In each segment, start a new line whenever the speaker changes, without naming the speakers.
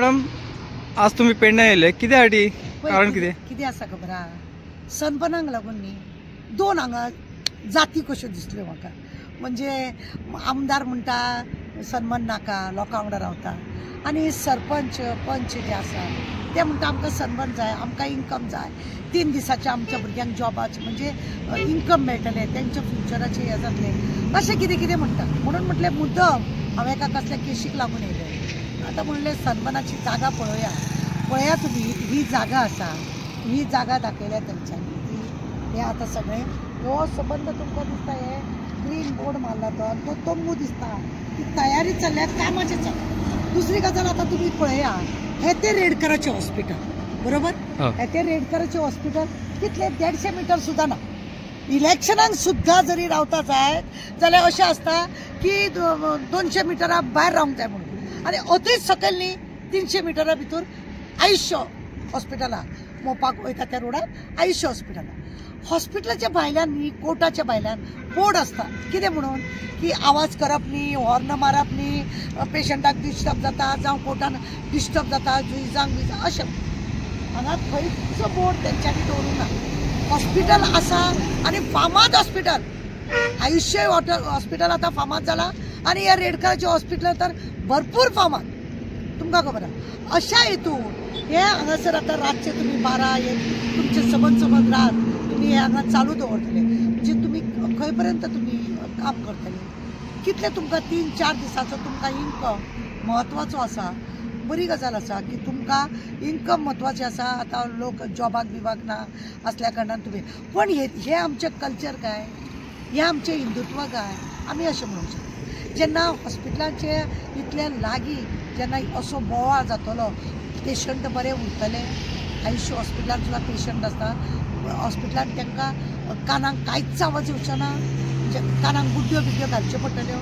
Madam आज तुम्ही पेडण्यां येयले कित्यासाठी कारण कितें
आसा खबर आहा सनबर्नाक लागून न्ही दोन हांगा जाती कश्यो दिसल्यो म्हाका म्हणजे आमदार म्हणटा सन्मान नाका लोकां वांगडा रावता आनी सरपंच पंच जे आसा ते म्हणटा आमकां सन्मान जाय आमकां इन्कम जाय 3 दिसाचे आमच्या भुरग्यांक जॉबाचे म्हणजे इन्कम मेळटले तेंच्या फ्युचराचे हे जातले अशें कितें कितें म्हणटा म्हणून म्हटलें मुद्दम हांवें एका कसल्या केशीक लागून येयलें आतां म्हणलें सन्मानाची जागा पळया तुम्ही ही जागा आसा ही जागा दाखयल्या तेंच्यांनी हे आतां सगळें हो संबंध तुमकां दिसता हे ग्रीन बोर्ड मारला तो तंबू दिसता ही तयारी चल्ल्या कामाची चल्ल्या दुसरी गजाल आतां तुमी पळया हे ते रेडकराचें हॉस्पिटल बरोबर हे ते रेडकराचें हॉस्पिटल कितले 150 मीटर सुद्दां ना इलेक्शनाक सुद्दां जरी रावता जायत जाल्यार अशें आसता की 200 मिटरा भायर रावंक जाय म्हणून आनी अतीच सकयल न्ही 300 मिटरा भितर आयुष्य हॉस्पिटल आहा मोपाक वयता त्या रोडार आयुष्य हॉस्पिटलाच्या भायल्यान न्ही कोर्टाच्या भायल्यान बोर्ड आसता कितें म्हणून की आवाज करप न्ही हॉर्न मारप न्ही पेशंटाक डिस्टर्ब जाता जावं कोर्टान डिस्टर्ब जाता जुइजांक अशें हांगा खंयचो बोर्ड तेंच्यांनी दवरूंक ना हॉस्पिटल आसा आनी फामाद हॉस्पिटल आयुष्य हॉस्पिटल आतां फामाद जाला आनी हे रेडकराचें हॉस्पिटल तर भरपूर फामाद तुमकां खबर आहा अशा हेतून हे हांगासर आतां रातचे तुमी 12 तुमचे सबंद रात तुमी हे हांगा चालू दवरतले म्हणजे तुमी खंय पर्यंत तुमी काम करतले कितले तुमकां 3-4 दिसाचो तुमकां इन्कम म्हत्वाचो आसा बरी गजाल आसा की तुमकां इन्कम म्हत्वाचें आसा आतां लोक जॉबाक बिबाक ना असल्या कारणान तुमी पण हे आमचें कल्चर काय हे आमचें हिंदुत्व काय आमी अशें म्हणूंक शकता जेन्ना हॉस्पिटलाचे इतले लागीं जेन्ना असो बोवाळ जातलो पेशंट बरे उरतले आयुष्य हॉस्पिटलान सुद्दां पेशंट आसता हॉस्पिटलान तांकां कानाक कांयच आवाज येवचो ना म्हणजे कानाक गुड्ड्यो बिड्ड्यो घालच्यो पडटल्यो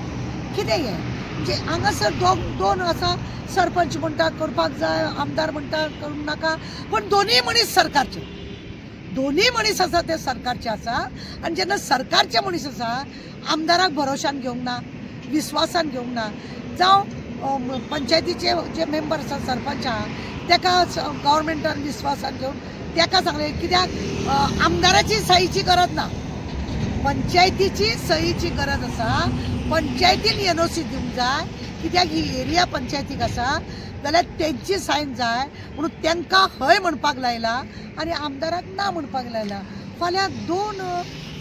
कितें हें म्हणजे हांगासर दोन आसा सरपंच म्हणटा करपाक जाय आमदार म्हणटा करूंक नाका पण दोनूय मनीस सरकारचे दोनूय मनीस आसा ते सरकारचे आसा आनी जेन्ना सरकारचे मनीस आसा आमदाराक भरोशान घेवंक ना विस्वासान घेवंक ना जावं पंचायतीचे जे मेंबर आसा सरपंच आहा ताका गव्हर्मेंटान विस्वासान घेवन ताका सांगलें कित्याक आमदाराची सहीची गरज ना पंचायतीची सहीची गरज आसा पंचायतीन एनओसी दिवंक जाय कित्याक ही एरिया पंचायतीक आसा जाल्यार तेंची सायन जाय म्हणून तांकां हय म्हणपाक लायला आनी आमदाराक ना म्हणपाक लायला फाल्यां दोन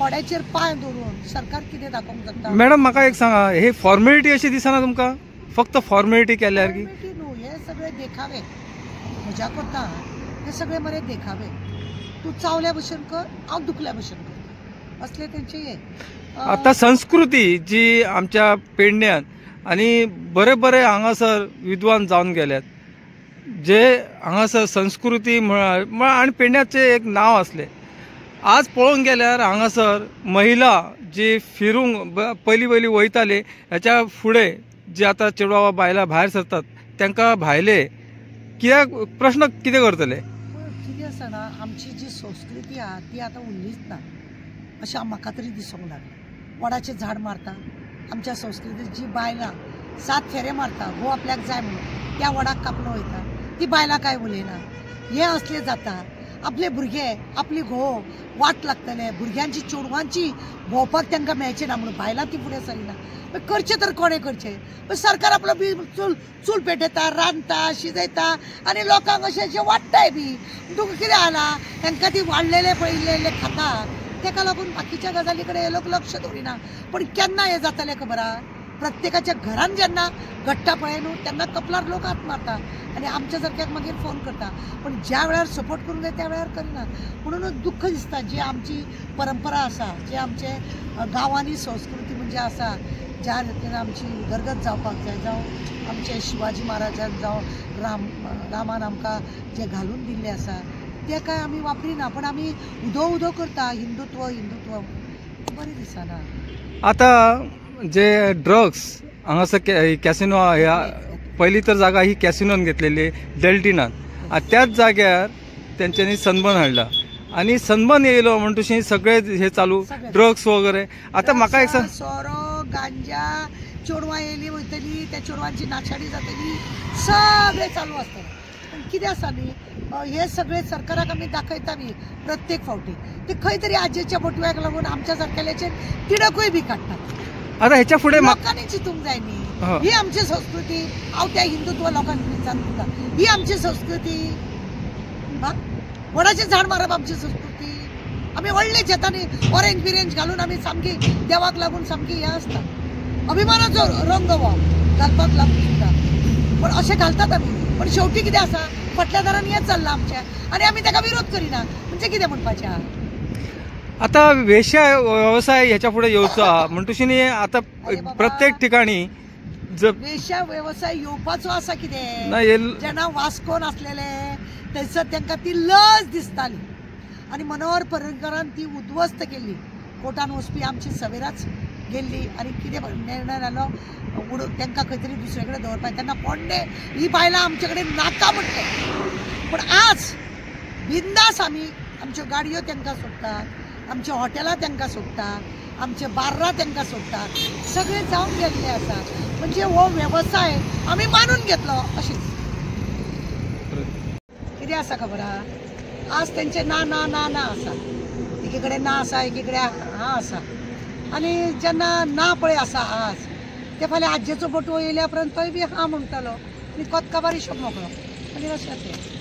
पड्याचेर पांय दवरून सरकार कितें दाखोवंक शकता
मॅडम म्हाका एक सांगा हे फॉर्मेलिटी अशी दिसना तुमकां फक्त फॉर्मेलिटी केल्यार की
न्हू हे सगळे देखावे मजा करता हे सगळे मरे देखावे तूं चावल्या भशेन कर हांव दुखल्या भशेन कर असले तेंचे हे
आता संस्कृती जी आमच्या पेडण्यान आणि बरे हांगासर विद्वान जावन गेल्यात जे हांगासर संस्कृती आणि पेडण्याचे एक नाव असले आज पळोवंक गेल्यार हांगासर महिला जी फिरूंक पयलीं वयताले ह्याच्या फुडें जे आतां चेडवा बायलां भायर सरतात तांकां भायले कित्याक प्रश्न कितें करतले
कितें आसा ना आमची जी संस्कृती आहा ती आतां उरलीच ना अशें म्हाका तरी दिसूंक लागलें वडाचें झाड मारता आमच्या संस्कृतीत जी बायलां 7 फेरे मारता घो आपल्याक जाय म्हणून त्या वडाक कापलो वयता ती बायलां काय उलयना हे असले जाता आपले भुरगे आपली घो वाट लागतले भुरग्यांची चेडवांची भोंवपाक तांकां मेळचें ना म्हणून बायलां ती फुडें सरिना करचें तर कोणें करचें सरकार आपलो बी चूल पेटयता रांदता शिजयता आनी लोकांक अशें वाडटाय बी तुका कितें जाला तांकां ती वाडलेले पळयलेले खाता ताका लागून बाकीच्या गजाली कडेन हे लोक लक्ष दवरिना पण केन्ना हे जातलें खबर आहा प्रत्येकाच्या घरान जेन्ना घडटा पळय न्हू तेन्ना कपलार लोक हात मारता आनी आमच्या सारक्याक मागीर फोन करता पण ज्या वेळार सपोर्ट करूंक जाय त्या वेळार करिना म्हणून दुख्ख दिसता जी आमची परंपरा आसा जे आमचे गांवांनी संस्कृती म्हणजे आसा ज्या रितीन आमची उदरगत जावपाक जाय जावं आमचे शिवाजी महाराजान जावं रामान आमकां जे घालून दिल्लें आसा ते काय आमी वापरिना पण आमी उदो करता हिंदुत्व बरें दिसना
आता जे ड्रग्स हांगासर कॅसिनो ह्या पहिली तर जागा ही कॅसिनोन घेतलेली डेल्टिनान त्याच जाग्यार तेंच्यांनी सनबर्न हाडला आणि सनबर्न येयलो म्हणटशी सगळे हे चालू ड्रग्स वगैरे आता म्हाका एक सांग
सोरो गांजा चेडवां येयली वयतली, त्या चेडवांची नाशाडी जातली, सगळें चालू आसतलें. पण कितें आसा न्ही, हे सगळे सरकाराक आमी दाखयता बी प्रत्येक फावटी, ते खंय तरी आजेच्या बोटव्याक लागून आमच्या सारकेल्याचे तिडकूय बी काडटात.
आता ह्याच्या पुढे
लोकांनी चिंतूंक जाय न्ही, ही आमची संस्कृती. हांव त्या हिंदुत्व लोकांक सांगता, ही आमची संस्कृती. वडाचें झाड मारप आमची संस्कृती. आमी व्हडले शेतांनी ऑरेंज बिरेंज घालून आमी सामकी देवाक लागून सामकी हें आसता, अभिमानाचो रंग हो घालपाक लागून सुद्दां. पण अशें घालतात आमी, पण शेवटी कितें आसा, फाटल्या दारान हेंच चल्लां आमचें, आनी आमी ताका विरोध करिना, म्हणजे कितें म्हणपाचें आहा.
आता वेश्या व्यवसाय ह्याच्या पुढे येवचो आहा म्हणटुशीनी आता प्रत्येक ठिकाणी
वेश्या व्यवसाय येवपाचो आसा. कितें
नाही
जेन्ना वास्कोन आसलेले थंयसर तांकां ती लज दिसताली, आनी मनोहर पर्रीकरान ती उद्ध्वस्त केल्ली. कोर्टान वचपी आमची सवेराच गेल्ली, आनी कितें निर्णय जालो, तांकां खंय तरी दुसरे कडेन दवरपाक. तेन्ना कोंडे ही बायलां आमचे कडेन नाका म्हणले. पण आज बिंदास आमी आमच्यो गाडयो तांकां सोडटात, आमच्या हॉटेलां तांकां सोडटात, आमचे बार्रां तांकां सोडटात. सगळें जावन गेल्लें आसा. म्हणजे हो वेवसाय आमी मानून घेतलो अशेंच. कितें आसा खबर आहा, आज तेंचे ना ना ना ना आसा. एकी कडेन ना आसा, एकी कडेन हा आसा. आनी जेन्ना ना पळय आसा आज, ते फाल्यां आज्जेचो बटवो येयल्या उपरांत तोय बी हा म्हणटलो, आनी कोतकाबार हिशोब मोकळो. आनी अशें तें